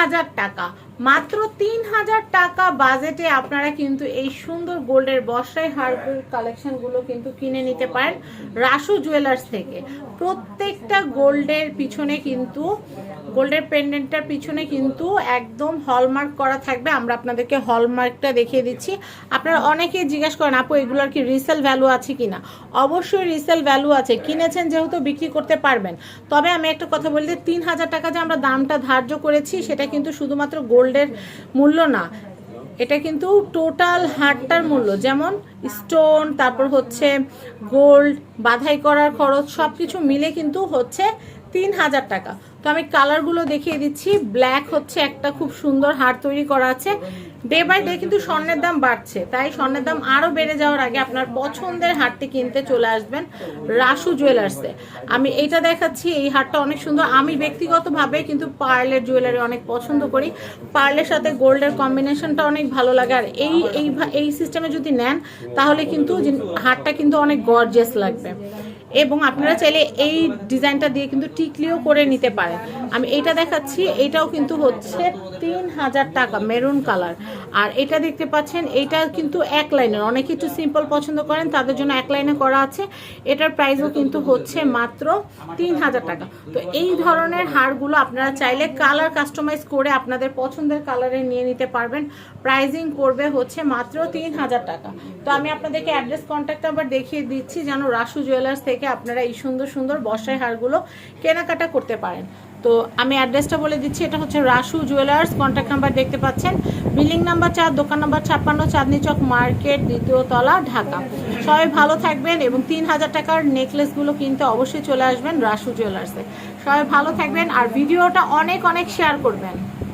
3000 টাকা, মাত্র 3000 টাকা বাজেটে আপনারা কিন্তু এই সুন্দর গোল্ডের বর্ষায় হারগুলো কালেকশনগুলো কিন্তু কিনে নিতে পারেন রাসু জুয়েলার্স থেকে। প্রত্যেকটা গোল্ডের পিছনে কিন্তু গোল্ডের পেন্ডেন্টটার পিছনে কিন্তু একদম হলমার্ক করা থাকবে। আমরা আপনাদেরকে হলমার্কটা দেখিয়ে দিচ্ছি। আপনারা অনেকেই জিজ্ঞাসা করেন আপু এগুলোর কি রিসেল ভ্যালু আছে কিনা। অবশ্যই রিসেল ভ্যালু আছে, কিনেছেন যেহেতু বিক্রি করতে পারবেন। তবে আমি একটা কথা বলি যে 3000 টাকা যে আমরা দামটা ধার্য করেছি সেটা কিন্তু শুধুমাত্র গোল্ডের মূল্য না, এটা কিন্তু টোটাল হারটার মূল্য, যেমন স্টোন, তারপর হচ্ছে গোল্ড, বাধাই করার খরচ, সব কিছু মিলে কিন্তু হচ্ছে 3000 টাকা। তো আমি কালারগুলো দেখিয়ে দিচ্ছি। ব্ল্যাক হচ্ছে একটা খুব সুন্দর হার তৈরি করা আছে। ডে বাই ডে কিন্তু স্বর্ণের দাম বাড়ছে, তাই স্বর্ণের দাম আরও বেড়ে যাওয়ার আগে আপনার পছন্দের হারটি কিনতে চলে আসবেন রাসু জুয়েলার্সে। আমি এইটা দেখাচ্ছি, এই হারটা অনেক সুন্দর। আমি ব্যক্তিগতভাবে কিন্তু পার্লের জুয়েলারি অনেক পছন্দ করি, পার্লের সাথে গোল্ডের কম্বিনেশনটা অনেক ভালো লাগে। আর এই সিস্টেমে যদি নেন তাহলে কিন্তু হারটা কিন্তু অনেক গর্জিয়াস লাগবে। এবং আপনারা চাইলে এই ডিজাইনটা দিয়ে কিন্তু টিকলিও করে নিতে পারেন। আমি এইটা দেখাচ্ছি, এইটাও কিন্তু হচ্ছে 3000 টাকা, মেরুন কালার। আর এটা দেখতে পাচ্ছেন, এইটা কিন্তু এক লাইনের, অনেকে একটু সিম্পল পছন্দ করেন তাদের জন্য এক লাইনে করা আছে। এটার প্রাইসও কিন্তু হচ্ছে মাত্র 3000 টাকা। তো এই ধরনের হারগুলো আপনারা চাইলে কালার কাস্টমাইজ করে আপনাদের পছন্দের কালারে নিয়ে নিতে পারবেন। প্রাইজিং করবে হচ্ছে মাত্র 3000 টাকা। তো আমি আপনাদেরকে অ্যাড্রেস, কন্ট্যাক্ট নাম্বার দেখিয়ে দিচ্ছি যেন রাসু জুয়েলার্স থেকে আপনারা এই সুন্দর সুন্দর বর্ষায় হারগুলো কেনাকাটা করতে পারেন। তো আমি অ্যাড্রেসটা বলে দিচ্ছি, এটা হচ্ছে রাসু জুয়েলার্স। কন্ট্যাক্ট নাম্বার দেখতে পাচ্ছেন, বিল্ডিং নাম্বার 4, দোকান নাম্বার 56, চাঁদনি চক মার্কেট, 2য় তলা, ঢাকা। সবাই ভালো থাকবেন এবং 3000 টাকার নেকলেসগুলো কিনতে অবশ্যই চলে আসবেন রাসু জুয়েলার্সে। সবাই ভালো থাকবেন আর ভিডিওটা অনেক অনেক শেয়ার করবেন।